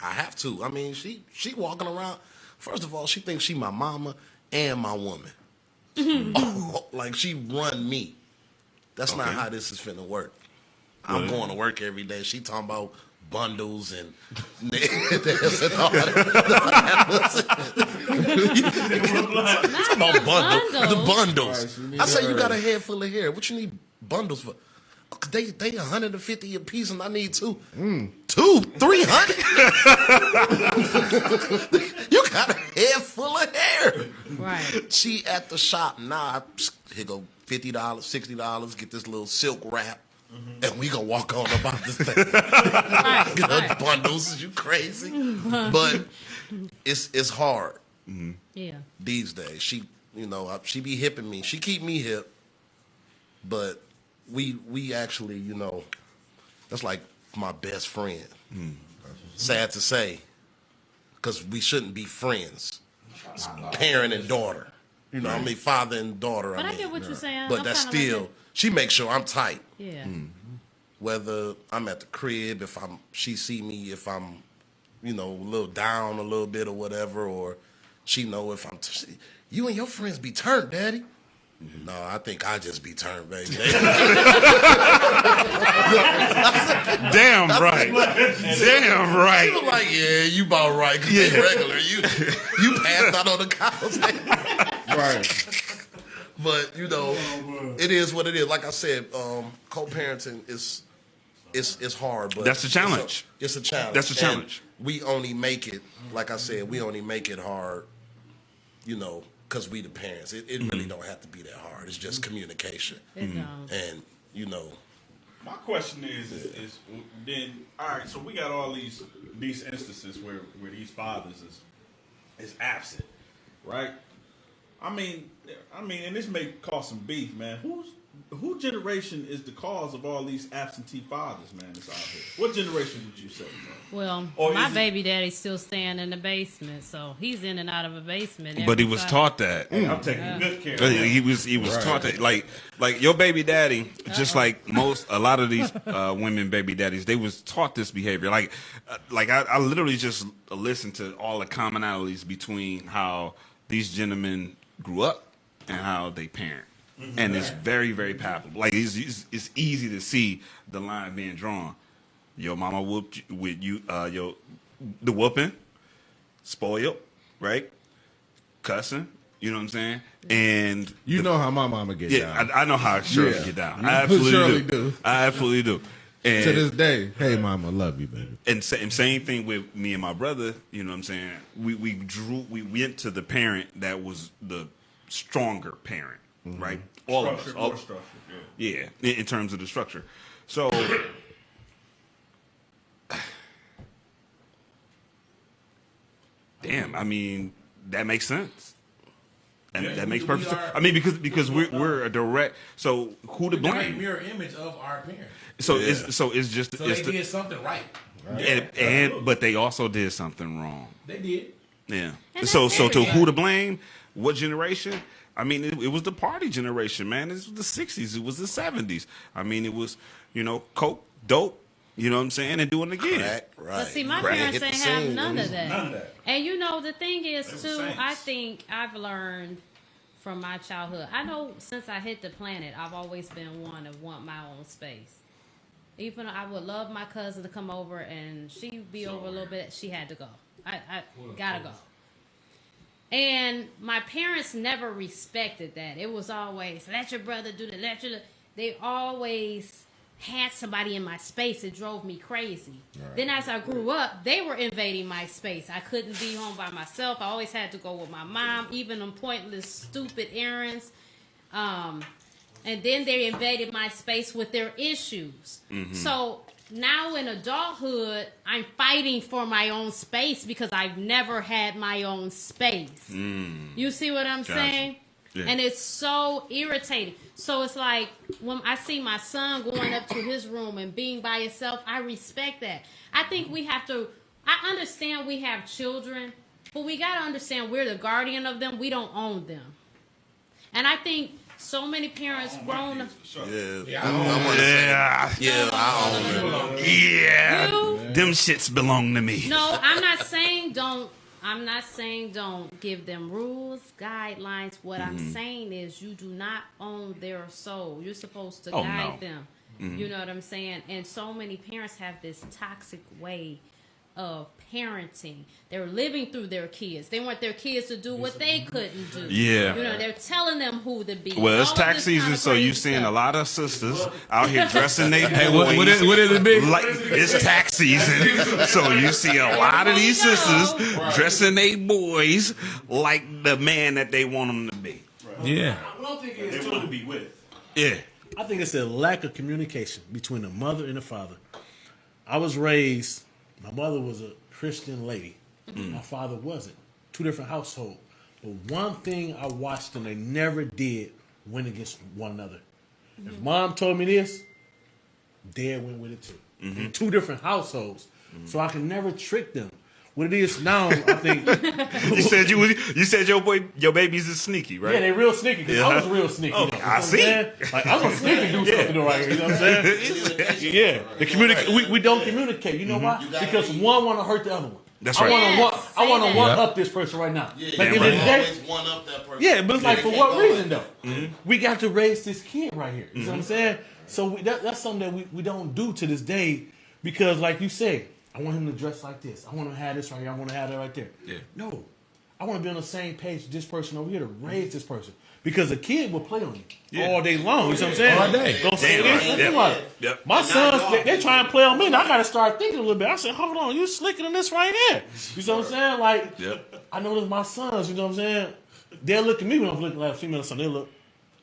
I have to. I mean, she walking around. First of all, she thinks she my mama and my woman. Like she run me. That's not how this is finna work. I'm going to work every day. She talking about bundles and this and all that. It's about bundles. The bundles. I say you got a head full of hair. What you need bundles for? They $150 a piece, and I need two. 300. You got a head full of hair. Right. She at the shop now. Here go $50, $60. Get this little silk wrap, and we gonna walk on about this thing. Right. Bundles, you crazy? But it's hard. Yeah. These days, she be hipping me. She keep me hip, but. We actually, that's like my best friend. Sad to say, because we shouldn't be friends. It's parent and daughter. Father and daughter. But I get what you're saying. But that's still, she makes sure I'm tight. Yeah. Whether I'm at the crib, she see me if I'm, a little down a little bit or whatever, or she know if I'm, you and your friends be turned, Daddy. No, I think I just be turned, baby. Damn right. Damn right. She was like, yeah, you about right, because they regular. You passed out on the couch. Right. But, it is what it is. Like I said, co-parenting is hard. But that's a challenge. It's a challenge. That's a challenge. And we only make it, like I said, hard, because we the parents. It really don't have to be that hard. It's just communication. And, my question is then, all right, so we got all these instances where these fathers is absent, right? I mean, and this may cause some beef, man. Who generation is the cause of all these absentee fathers, man, that's out here? What generation would you say, man? Well, my baby daddy's still staying in the basement, so he's in and out of a basement. But he was taught that. I'm taking good care of him. He was taught that. Like your baby daddy, just like a lot of these women baby daddies, they was taught this behavior. Like I literally just listened to all the commonalities between how these gentlemen grew up and how they parent. And it's very, very palpable. Like it's easy to see the line being drawn. Your mama whooped you with the whooping, spoiled, right? Cussing, you know what I'm saying? And how my mama get down. I know how Shirley get down. I absolutely do. And to this day, hey mama, love you, baby. And same thing with me and my brother. You know what I'm saying? We went to the parent that was the stronger parent. Right, all of us, more structure, yeah. In terms of the structure. So, damn, I mean that makes sense. That makes perfect sense. I mean because we're a direct. So who to blame? Mirror image of our parents. So they did something right. But they also did something wrong. They did. Yeah. So to who to blame? What generation? I mean, it was the party generation, man. It was the 60s. It was the 70s. I mean, it was, coke, dope, you know what I'm saying, and doing it again. Crack, right. But see, my parents ain't have none of that. And the thing is, too, I think I've learned from my childhood. I know since I hit the planet, I've always been one to want my own space. Even though I would love my cousin to come over and she'd be over a little bit, she had to go. I gotta go. And my parents never respected that. It was always, let your brother do that. They always had somebody in my space. It drove me crazy. Right. Then as I grew up, they were invading my space. I couldn't be home by myself. I always had to go with my mom, even on pointless, stupid errands. And then they invaded my space with their issues. Mm-hmm. So now in adulthood, I'm fighting for my own space because I've never had my own space. You see what I'm saying? Yeah. And it's so irritating. So it's like when I see my son going up to his room and being by himself, I respect that. I think I understand we have children, but we got to understand we're the guardian of them. We don't own them. And I think so many parents grown up. I own them. Yeah. Them shits belong to me. No, I'm not saying don't give them rules, guidelines. What I'm saying is you do not own their soul. You're supposed to guide them. You know what I'm saying? And so many parents have this toxic way of parenting. They're living through their kids. They want their kids to do what they couldn't do. Yeah. You know, they're telling them who to be. Well, it's All tax this season, kind of so crazy you're seeing stuff. a lot of sisters out here dressing their boys. Hey, what is it, big? Like, it's tax season, so you see a lot of these sisters dressing their boys like the man that they want them to be. Yeah. I don't think it's They want to be with. Yeah. I think it's the lack of communication between the mother and the father. I was raised, my mother was a Christian lady. My father wasn't. Two different households. But one thing I watched them, they never did went against one another. If mom told me this, dad went with it too. In two different households. So I can never trick them. What it is now, I think. you said your babies is sneaky, right? Yeah, they real sneaky. 'Cause I was real sneaky. Oh, you know I what I'm see. saying? Like I'm a sneaky do something right here. You know what I'm saying? Yeah, we don't communicate. You know why? Because one want to hurt the other one. That's I right. want to one up this person right now. Yeah, Like, you in the day- always one up that person. yeah, but it's like, for You what can't go reason, though? We got to raise this kid right here. You know what I'm saying? So that's something that we don't do to this day because, like you say, I want him to dress like this. I want to have this right here. I want to have that right there. Yeah. No. I want to be on the same page with this person over here to raise this person. Because a kid will play on you all day long. You know what I'm saying? All day. Don't say Damn this. right. Think about it. Yep. My sons, they try and play on me, and I got to start thinking a little bit. I said, hold on, you slicker than this right here. You know what I'm saying? Like, Yep. I know this my sons, you know what I'm saying? They'll look at me when I'm looking like a female son. They'll look.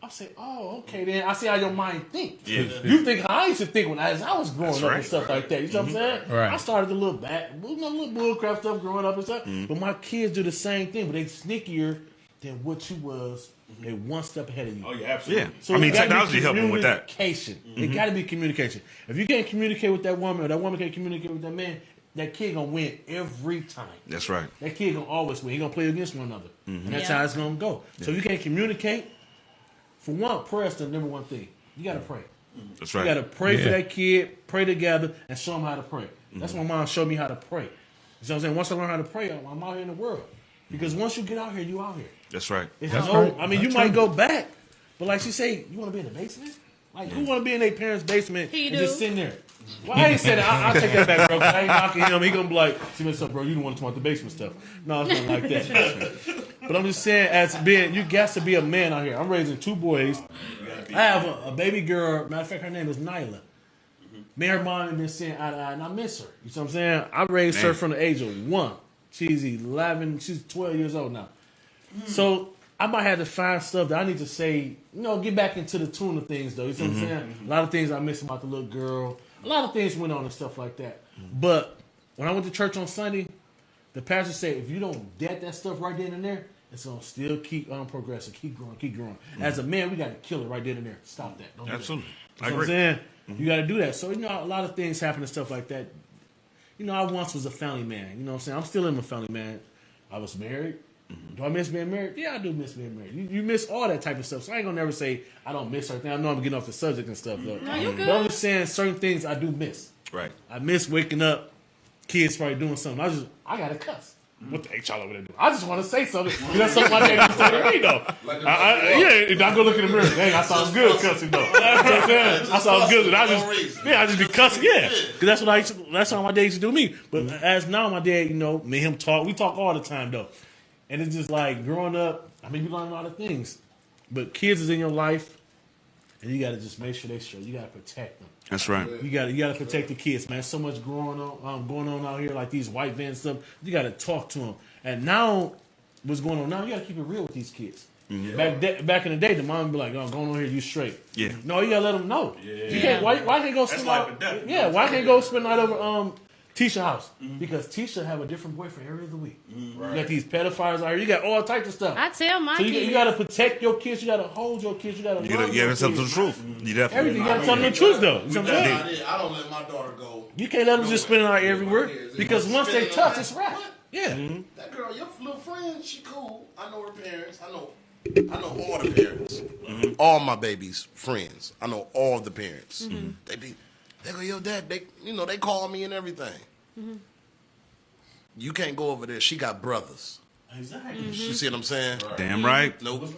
I say, oh, okay, then. I see how your mind thinks. Yeah. You think how I used to think as I was growing That's up right. and stuff like that. You know what I'm saying? Right. I started to look back, little bullcrap stuff growing up and stuff. But my kids do the same thing, but they sneakier than what you was. They one step ahead of you. Oh, yeah, absolutely. Yeah. So I mean, it gotta be technology helping with that. Communication. It got to be communication. If you can't communicate with that woman, or that woman can't communicate with that man, that kid gonna win every time. That's right. That kid gonna always win. He gonna play against one another, and that's Yeah. how it's gonna go. So if you can't communicate. For one, prayer is the number one thing. You gotta pray. That's You right. gotta pray for that kid, pray together, and show him how to pray. That's why mom showed me how to pray. You know what I'm saying? Once I learn how to pray, I'm out here in the world. Because once you get out here, you out here. That's right. It's That's no, right. I mean, you might go back, but like she say, you want to be in the basement? Like, who want to be in their parents' basement He and do. just sitting there? Well, I ain't said that. I'll take that back, bro. 'Cause I ain't knocking him. He gonna be like, see what's up, bro? You don't want to talk about the basement stuff. No, it's not like that. But I'm just saying, as being, you got to be a man out here. I'm raising two boys. I have a baby girl. Matter of fact, her name is Nyla. Me and her mom have been saying eye to eye, and I miss her. You know what I'm saying? I raised her from the age of 1. She's 11. She's 12 years old now. So I might have to find stuff that I need to say, get back into the tune of things, though. You know what I'm saying? A lot of things I miss about the little girl. A lot of things went on and stuff like that. But when I went to church on Sunday, the pastor said, if you don't dead that stuff right then and there, it's going to still keep progressing, keep growing. As a man, we got to kill it right then and there. Stop that. Don't do that. Absolutely. You I know what I'm agree. saying? You got to do that. So, a lot of things happen and stuff like that. I once was a family man. You know what I'm saying? I'm still in a family man. I was married. Do I miss being married? Yeah, I do miss being married. You miss all that type of stuff. So I ain't going to never say I don't miss everything. I know I'm getting off the subject and stuff, though. No, you good. But I'm just saying certain things I do miss. Right. I miss waking up, kids probably doing something. I got to cuss. What the y'all over there doing? I just want to say something. Because that's something my dad used to say to me, though. I go look in the mirror. Dang, I sound good cussing, though. You know what I'm saying? I sound good. And I just be cussing. Yeah. Because that's how my dad used to do me. But as now, my dad, me and him talk. We talk all the time, though. And it's just like growing up, we learn a lot of things. But kids is in your life, and you got to just make sure they straight. You got to protect them. That's right. You got to protect the kids, man. So much going on out here, like these white vans stuff. You got to talk to them. And now, what's going on now? You got to keep it real with these kids. Mm-hmm. Back in the day, the mom would be like, "Oh, going on here, you straight." Yeah. No, you got to let them know. Yeah. You can't. Why can't go spend life night? or death. Yeah. Why can't go spend night over Tisha house? Because Tisha have a different boyfriend every other week. Right. You got these pedophiles out here. You got all types of stuff. I tell my So kids. you got to protect your kids. You got to hold your kids. You got to You love gotta your tell them the kids. truth. You definitely. Everything. You got to tell them the truth, though. You know what I'm saying? I don't let my daughter go. You can't let them just spend it out everywhere because once they touch, it's rap. Yeah. That girl, your little friend, she cool. I know her parents. I know all the parents. All my baby's friends. I know all the parents. They go, yo, dad. They call me and everything. You can't go over there. She got brothers. Exactly. You see what I'm saying? Damn right. Nope.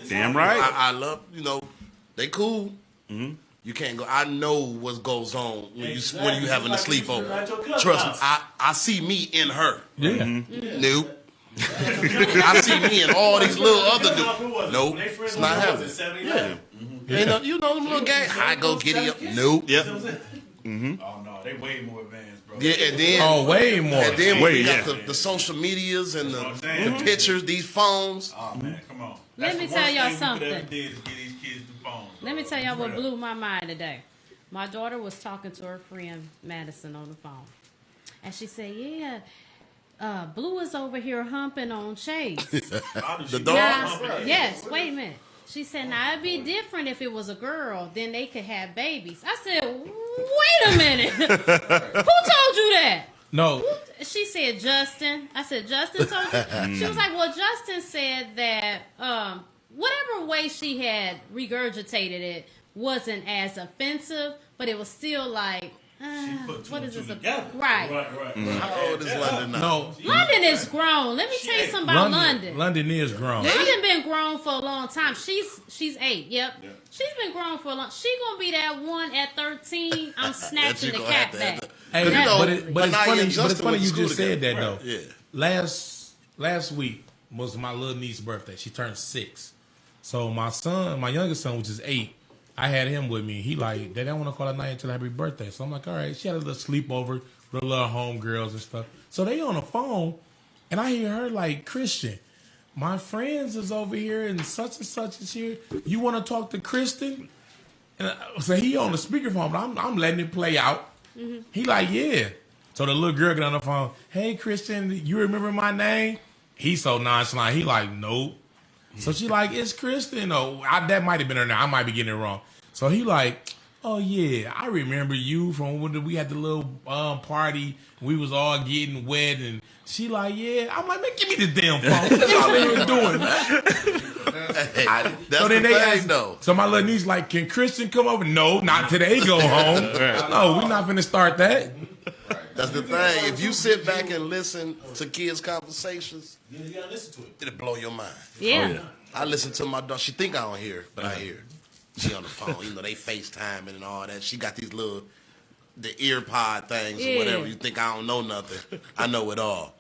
Damn right. I love, they cool. You can't go. I know what goes on when you having a sleepover. Trust me, I see me in her. Yeah. Nope. I see me in all these little other dudes. Nope, it's not happening. Yeah. You know them little games. I go giddy up. Nope. Yep. Oh no, they way more advanced, bro. Yeah, and then way more. And then we got the social medias and the pictures, these phones. Oh man, come on. Let me tell y'all something. Let me tell y'all what blew my mind today. My daughter was talking to her friend Madison on the phone, and she said, "Yeah, Blue is over here humping on Chase." The dog. Yes. Wait a minute. She said, "Now it'd be different if it was a girl. Then they could have babies." I said, "Wait a minute. Who told you that?" No. She said, "Justin." I said, "Justin told you?" She was like, "Well, Justin said that whatever way she had regurgitated it wasn't as offensive, but it was still like, what is this? Right. How old is London now? No. London is grown. Let me tell you something about London. London is grown. London been grown for a long time. She's 8. Yep. Yeah. She's been grown for a long. She gonna be that one at 13. I'm snatching the cat back. Hey, but it's funny. But it's funny you just said that though. Yeah. Last week was my little niece's birthday. She turned 6. So my youngest son, which is 8, I had him with me. He like, they don't want to call it night until happy birthday. So I'm like, all right. She had a little sleepover with her little homegirls and stuff. So they on the phone, and I hear her like, Christian, my friends is over here and such is here. You want to talk to Kristen? And so he on the speakerphone, but I'm letting it play out. Mm-hmm. He like, yeah. So the little girl get on the phone. Hey, Christian, you remember my name? He so nonchalant. He like, nope. So she like, it's Kristen. Oh, that might have been her name. I might be getting it wrong. So he like, oh yeah, I remember you from when we had the little party. We was all getting wet, and she like, yeah. I'm like, man, give me the damn phone. What y'all even doing, man? That's the thing, though. So my little niece like, can Christian come over? No, not today. Go home. No, we're not finna start that. That's the thing. If you sit back and listen to kids' conversations, you gotta listen to it. It'll blow your mind. Yeah. Oh, yeah. I listen to my daughter. She think I don't hear her, but I hear her. She on the phone. You know, they FaceTiming and all that. She got these the ear pod things or whatever. You think I don't know nothing. I know it all.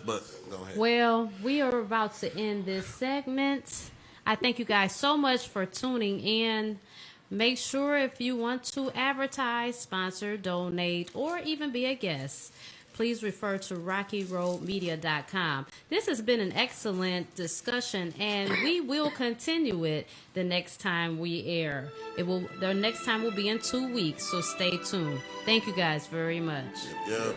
But go ahead. Well, we are about to end this segment. I thank you guys so much for tuning in. Make sure if you want to advertise, sponsor, donate, or even be a guest, please refer to RockyRoadmedia.com. This has been an excellent discussion, and we will continue it the next time we air. The next time will be in 2 weeks, so stay tuned. Thank you guys very much. Yep.